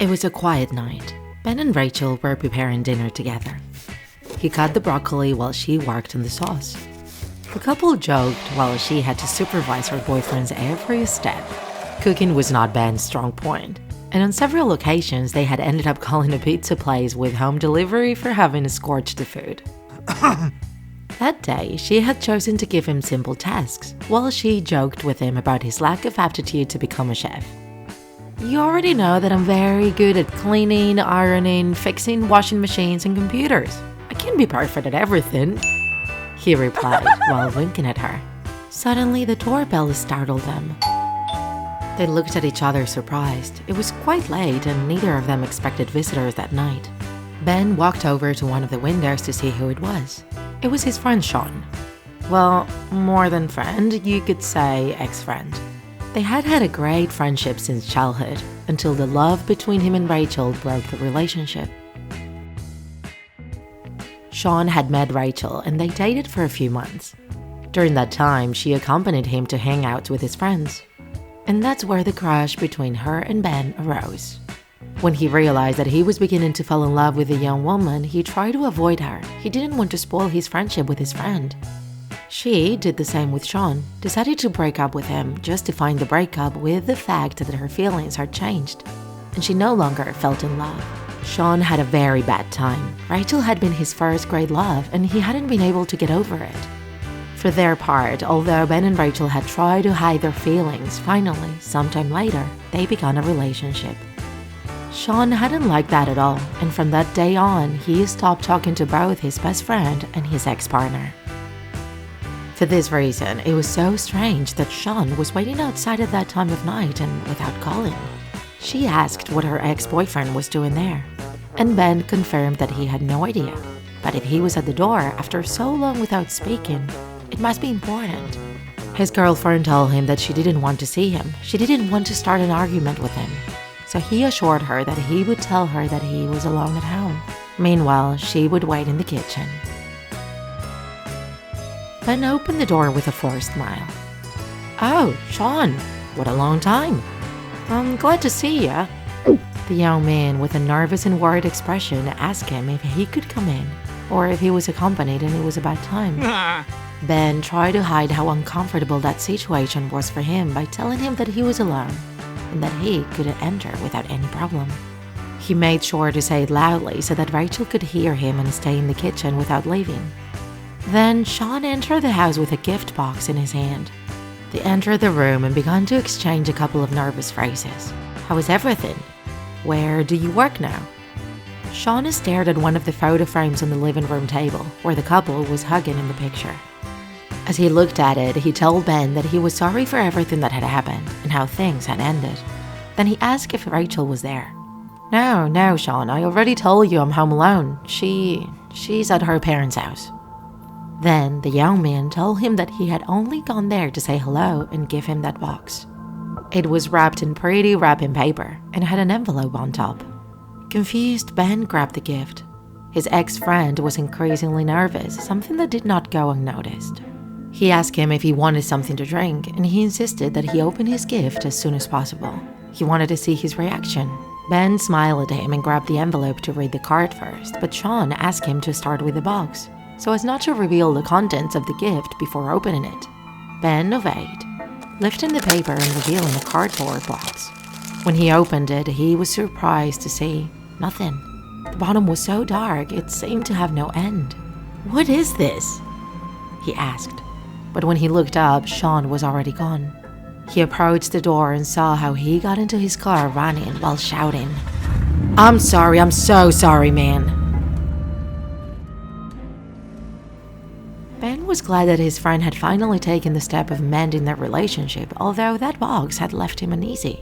It was a quiet night. Ben and Rachel were preparing dinner together. He cut the broccoli while she worked on the sauce. The couple joked while she had to supervise her boyfriend's every step. Cooking was not Ben's strong point, and on several occasions they had ended up calling a pizza place with home delivery for having scorched the food. That day, she had chosen to give him simple tasks, while she joked with him about his lack of aptitude to become a chef. "You already know that I'm very good at cleaning, ironing, fixing washing machines and computers. I can't be perfect at everything," he replied while winking at her. Suddenly, the doorbell startled them. They looked at each other surprised. It was quite late and neither of them expected visitors that night. Ben walked over to one of the windows to see who it was. It was his friend Sean. Well, more than friend, you could say ex-friend. They had had a great friendship since childhood, until the love between him and Rachel broke the relationship. Sean had met Rachel and they dated for a few months. During that time, she accompanied him to hang out with his friends. And that's where the crush between her and Ben arose. When he realized that he was beginning to fall in love with a young woman, he tried to avoid her. He didn't want to spoil his friendship with his friend. She did the same with Sean, decided to break up with him, justifying the breakup with the fact that her feelings had changed, and she no longer felt in love. Sean had a very bad time. Rachel had been his first great love, and he hadn't been able to get over it. For their part, although Ben and Rachel had tried to hide their feelings, finally, sometime later, they began a relationship. Sean hadn't liked that at all, and from that day on, he stopped talking to both his best friend and his ex-partner. For this reason, it was so strange that Sean was waiting outside at that time of night and without calling. She asked what her ex-boyfriend was doing there, and Ben confirmed that he had no idea. But if he was at the door after so long without speaking, it must be important. His girlfriend told him that she didn't want to see him. She didn't want to start an argument with him. So he assured her that he would tell her that he was alone at home. Meanwhile, she would wait in the kitchen. Ben opened the door with a forced smile. "Oh, Sean, what a long time. I'm glad to see ya." The young man, with a nervous and worried expression, asked him if he could come in, or if he was accompanied and it was about time. Ben tried to hide how uncomfortable that situation was for him by telling him that he was alone, and that he could enter without any problem. He made sure to say it loudly so that Rachel could hear him and stay in the kitchen without leaving. Then Sean entered the house with a gift box in his hand. They entered the room and began to exchange a couple of nervous phrases. "How is everything? Where do you work now?" Sean stared at one of the photo frames on the living room table, where the couple was hugging in the picture. As he looked at it, he told Ben that he was sorry for everything that had happened and how things had ended. Then he asked if Rachel was there. No, Sean, I already told you I'm home alone. She's at her parents' house." Then the young man told him that he had only gone there to say hello and give him that box. It was wrapped in pretty wrapping paper and had an envelope on top. Confused, Ben grabbed the gift. His ex-friend was increasingly nervous, something that did not go unnoticed. He asked him if he wanted something to drink, and he insisted that he open his gift as soon as possible. He wanted to see his reaction. Ben smiled at him and grabbed the envelope to read the card first, but Sean asked him to start with the box, so as not to reveal the contents of the gift before opening it. Ben obeyed, lifting the paper and revealing a cardboard box. When he opened it, he was surprised to see nothing. The bottom was so dark, it seemed to have no end. "What is this?" he asked. But when he looked up, Sean was already gone. He approached the door and saw how he got into his car running while shouting, I'm so sorry, man." Ben was glad that his friend had finally taken the step of mending their relationship, although that box had left him uneasy.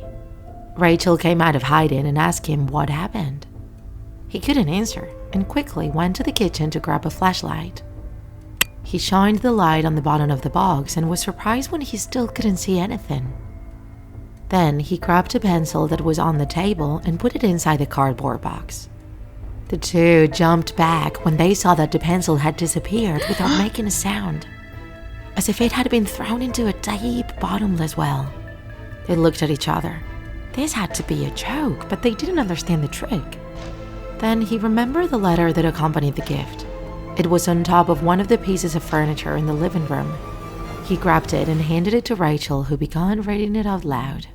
Rachel came out of hiding and asked him what happened. He couldn't answer and quickly went to the kitchen to grab a flashlight. He shined the light on the bottom of the box and was surprised when he still couldn't see anything. Then he grabbed a pencil that was on the table and put it inside the cardboard box. The two jumped back when they saw that the pencil had disappeared without making a sound, as if it had been thrown into a deep, bottomless well. They looked at each other. This had to be a joke, but they didn't understand the trick. Then he remembered the letter that accompanied the gift. It was on top of one of the pieces of furniture in the living room. He grabbed it and handed it to Rachel, who began reading it out loud.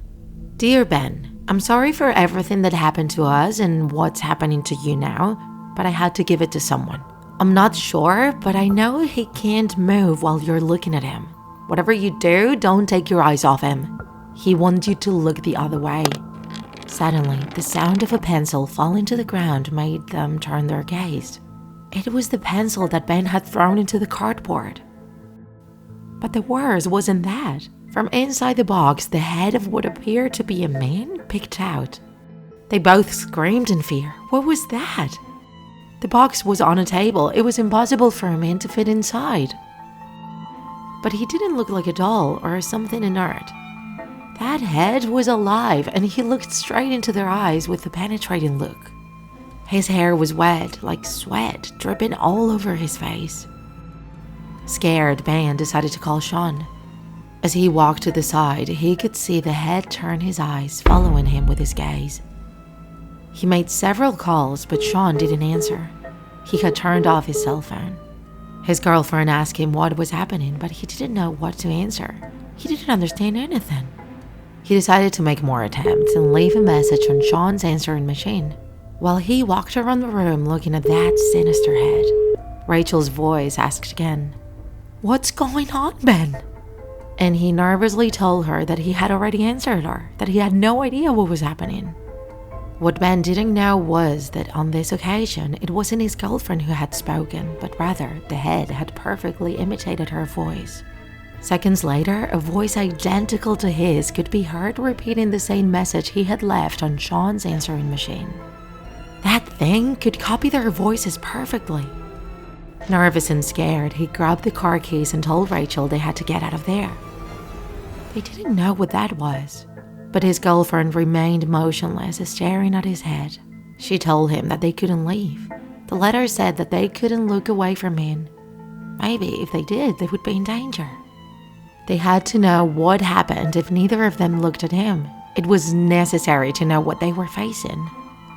Dear Ben, I'm sorry for everything that happened to us and what's happening to you now, but I had to give it to someone. I'm not sure, but I know he can't move while you're looking at him. Whatever you do, don't take your eyes off him. He wants you to look the other way. Suddenly, the sound of a pencil falling to the ground made them turn their gaze. It was the pencil that Ben had thrown into the cardboard. But the worst wasn't that. From inside the box, the head of what appeared to be a man picked out. They both screamed in fear. What was that? The box was on a table. It was impossible for a man to fit inside. But he didn't look like a doll or something inert. That head was alive, and he looked straight into their eyes with a penetrating look. His hair was wet, like sweat, dripping all over his face. Scared, Ben decided to call Sean. As he walked to the side, he could see the head turn his eyes, following him with his gaze. He made several calls, but Sean didn't answer. He had turned off his cell phone. His girlfriend asked him what was happening, but he didn't know what to answer. He didn't understand anything. He decided to make more attempts and leave a message on Sean's answering machine. While he walked around the room looking at that sinister head, Rachel's voice asked again, "What's going on, Ben?" And he nervously told her that he had already answered her, that he had no idea what was happening. What Ben didn't know was that on this occasion, it wasn't his girlfriend who had spoken, but rather the head had perfectly imitated her voice. Seconds later, a voice identical to his could be heard repeating the same message he had left on Sean's answering machine. That thing could copy their voices perfectly. Nervous and scared, he grabbed the car keys and told Rachel they had to get out of there. They didn't know what that was, but his girlfriend remained motionless, staring at his head. She told him that they couldn't leave. The letter said that they couldn't look away from him. Maybe if they did, they would be in danger. They had to know what happened if neither of them looked at him. It was necessary to know what they were facing.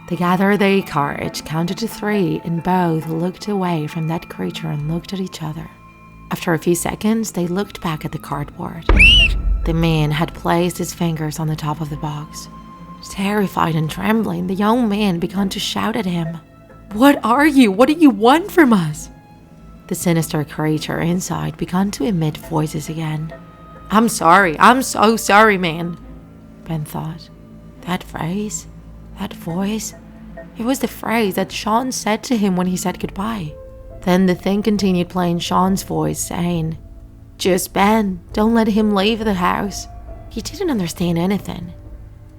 They gathered their courage, counted to 3, and both looked away from that creature and looked at each other. After a few seconds, they looked back at the cardboard. The man had placed his fingers on the top of the box. Terrified and trembling, the young man began to shout at him. "What are you? What do you want from us?" The sinister creature inside began to emit voices again. I'm so sorry, man," Ben thought. That phrase, that voice, it was the phrase that Sean said to him when he said goodbye. Then the thing continued playing Sean's voice, saying, "Just Ben, don't let him leave the house." He didn't understand anything.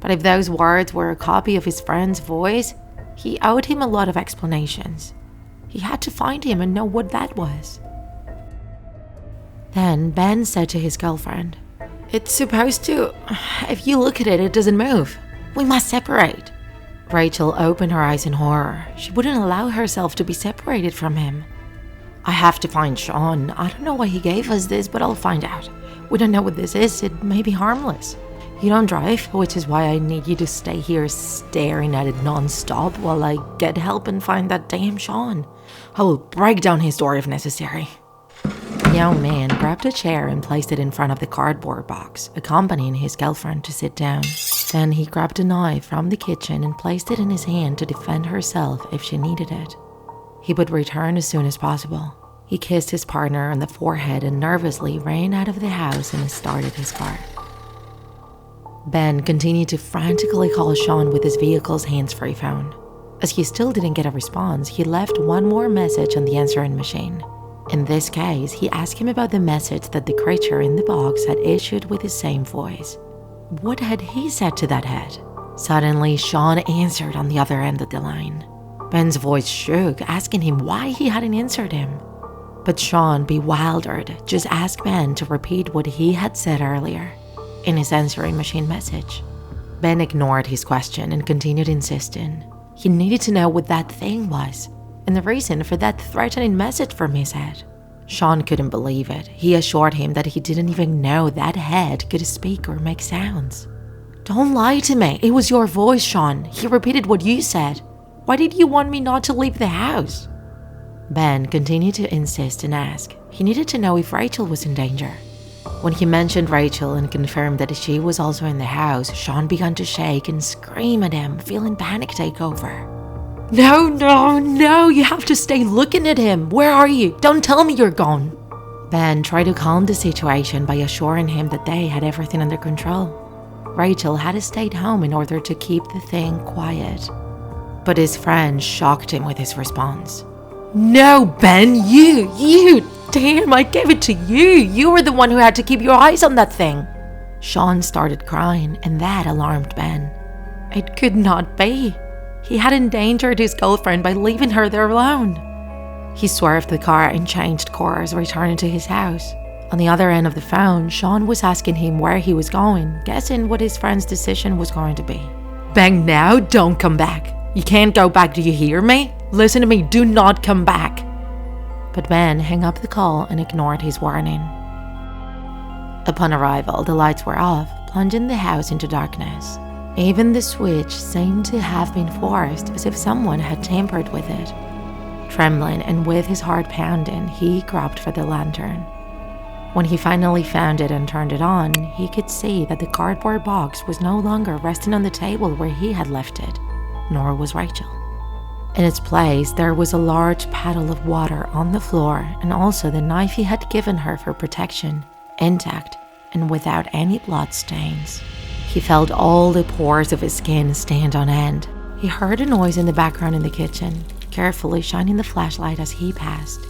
But if those words were a copy of his friend's voice, he owed him a lot of explanations. He had to find him and know what that was. Then Ben said to his girlfriend, "It's supposed to. If you look at it, it doesn't move. We must separate." Rachel opened her eyes in horror. She wouldn't allow herself to be separated from him. "I have to find Sean. I don't know why he gave us this, but I'll find out. We don't know what this is. It may be harmless. You don't drive, which is why I need you to stay here staring at it non-stop while I get help and find that damn Sean. I will break down his door if necessary." The young man grabbed a chair and placed it in front of the cardboard box, accompanying his girlfriend to sit down. Then he grabbed a knife from the kitchen and placed it in his hand to defend herself if she needed it. He would return as soon as possible. He kissed his partner on the forehead and nervously ran out of the house and started his car. Ben continued to frantically call Sean with his vehicle's hands-free phone. As he still didn't get a response, he left one more message on the answering machine. In this case, he asked him about the message that the creature in the box had issued with his same voice. What had he said to that head? Suddenly, Sean answered on the other end of the line. Ben's voice shook, asking him why he hadn't answered him. But Sean, bewildered, just asked Ben to repeat what he had said earlier in his answering machine message. Ben ignored his question and continued insisting. He needed to know what that thing was, and the reason for that threatening message from his head. Sean couldn't believe it. He assured him that he didn't even know that head could speak or make sounds. Don't lie to me. It was your voice, Sean. He repeated what you said. Why did you want me not to leave the house? Ben continued to insist and ask. He needed to know if Rachel was in danger. When he mentioned Rachel and confirmed that she was also in the house, Sean began to shake and scream at him, feeling panic take over. No, you have to stay looking at him. Where are you? Don't tell me you're gone. Ben tried to calm the situation by assuring him that they had everything under control. Rachel had stayed home in order to keep the thing quiet. But his friend shocked him with his response. No, Ben, you, damn, I gave it to you. You were the one who had to keep your eyes on that thing. Sean started crying, and that alarmed Ben. It could not be. He had endangered his girlfriend by leaving her there alone. He swerved the car and changed course, returning to his house. On the other end of the phone, Sean was asking him where he was going, guessing what his friend's decision was going to be. Ben, now don't come back. You can't go back, do you hear me? Listen to me, do not come back. But Ben hung up the call and ignored his warning. Upon arrival, the lights were off, plunging the house into darkness. Even the switch seemed to have been forced, as if someone had tampered with it. Trembling and with his heart pounding, he groped for the lantern. When he finally found it and turned it on, he could see that the cardboard box was no longer resting on the table where he had left it, nor was Rachel. In its place, there was a large paddle of water on the floor, and also the knife he had given her for protection, intact and without any blood stains. He felt all the pores of his skin stand on end. He heard a noise in the background in the kitchen, carefully shining the flashlight as he passed.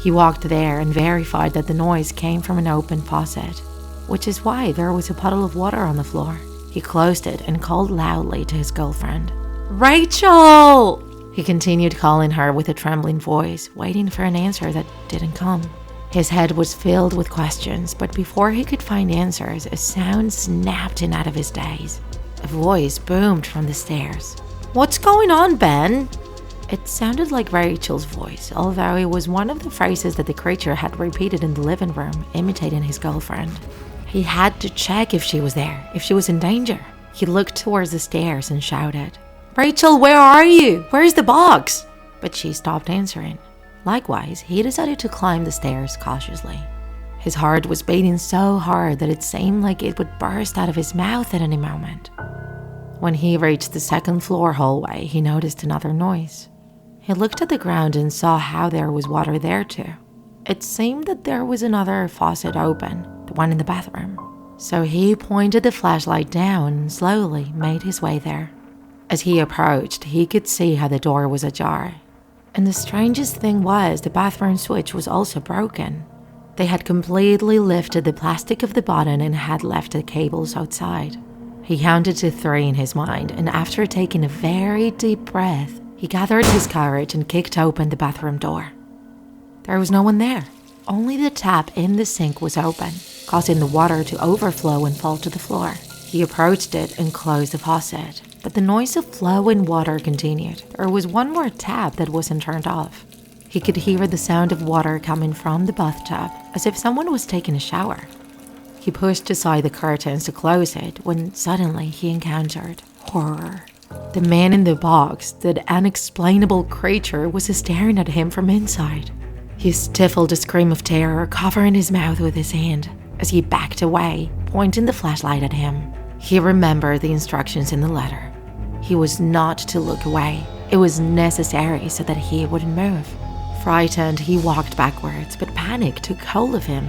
He walked there and verified that the noise came from an open faucet, which is why there was a puddle of water on the floor. He closed it and called loudly to his girlfriend. Rachel! He continued calling her with a trembling voice, waiting for an answer that didn't come. His head was filled with questions, but before he could find answers, a sound snapped him out of his daze. A voice boomed from the stairs. What's going on, Ben? It sounded like Rachel's voice, although it was one of the phrases that the creature had repeated in the living room, imitating his girlfriend. He had to check if she was there, if she was in danger. He looked towards the stairs and shouted, Rachel, where are you? Where's the box? But she stopped answering. Likewise, he decided to climb the stairs cautiously. His heart was beating so hard that it seemed like it would burst out of his mouth at any moment. When he reached the second floor hallway, he noticed another noise. He looked at the ground and saw how there was water there too. It seemed that there was another faucet open, the one in the bathroom. So he pointed the flashlight down and slowly made his way there. As he approached, he could see how the door was ajar. And the strangest thing was the bathroom switch was also broken. They had completely lifted the plastic of the button and had left the cables outside. He counted to 3 in his mind, and after taking a very deep breath, he gathered his courage and kicked open the bathroom door. There was no one there. Only the tap in the sink was open, causing the water to overflow and fall to the floor. He approached it and closed the faucet, but the noise of flowing water continued. There was one more tap that wasn't turned off. He could hear the sound of water coming from the bathtub, as if someone was taking a shower. He pushed aside the curtains to close it when suddenly he encountered horror. The man in the box, that unexplainable creature, was staring at him from inside. He stifled a scream of terror, covering his mouth with his hand, as he backed away, pointing the flashlight at him. He remembered the instructions in the letter. He was not to look away. It was necessary so that he wouldn't move. Frightened, he walked backwards, but panic took hold of him.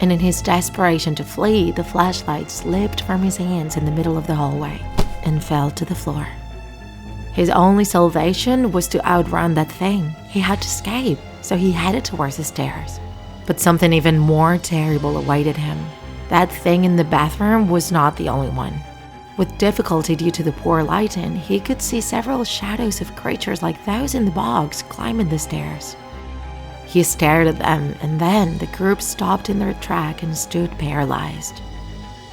And in his desperation to flee, the flashlight slipped from his hands in the middle of the hallway and fell to the floor. His only salvation was to outrun that thing. He had to escape, so he headed towards the stairs. But something even more terrible awaited him. That thing in the bathroom was not the only one. With difficulty due to the poor lighting, he could see several shadows of creatures like those in the box climbing the stairs. He stared at them, and then the group stopped in their track and stood paralyzed.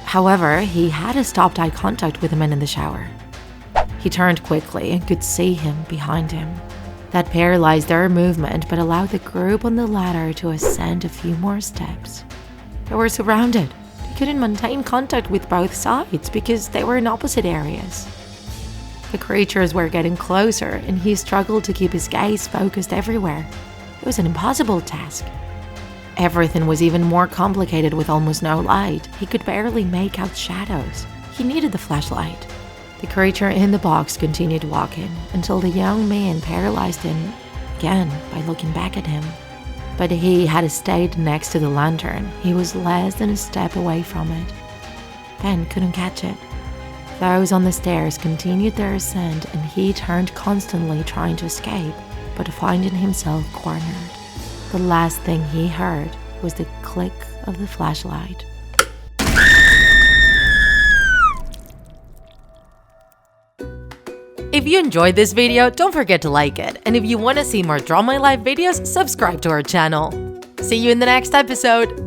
However, he had stopped eye contact with the man in the shower. He turned quickly and could see him behind him. That paralyzed their movement but allowed the group on the ladder to ascend a few more steps. They were surrounded. couldn't maintain contact with both sides because they were in opposite areas. The creatures were getting closer, and he struggled to keep his gaze focused everywhere. It was an impossible task. Everything was even more complicated with almost no light. He could barely make out shadows. He needed the flashlight. The creature in the box continued walking until the young man paralyzed him again by looking back at him. But he had stayed next to the lantern. He was less than a step away from it. Ben couldn't catch it. Those on the stairs continued their ascent, and he turned constantly trying to escape, but finding himself cornered. The last thing he heard was the click of the flashlight. If you enjoyed this video, don't forget to like it. And if you want to see more Draw My Life videos, subscribe to our channel. See you in the next episode!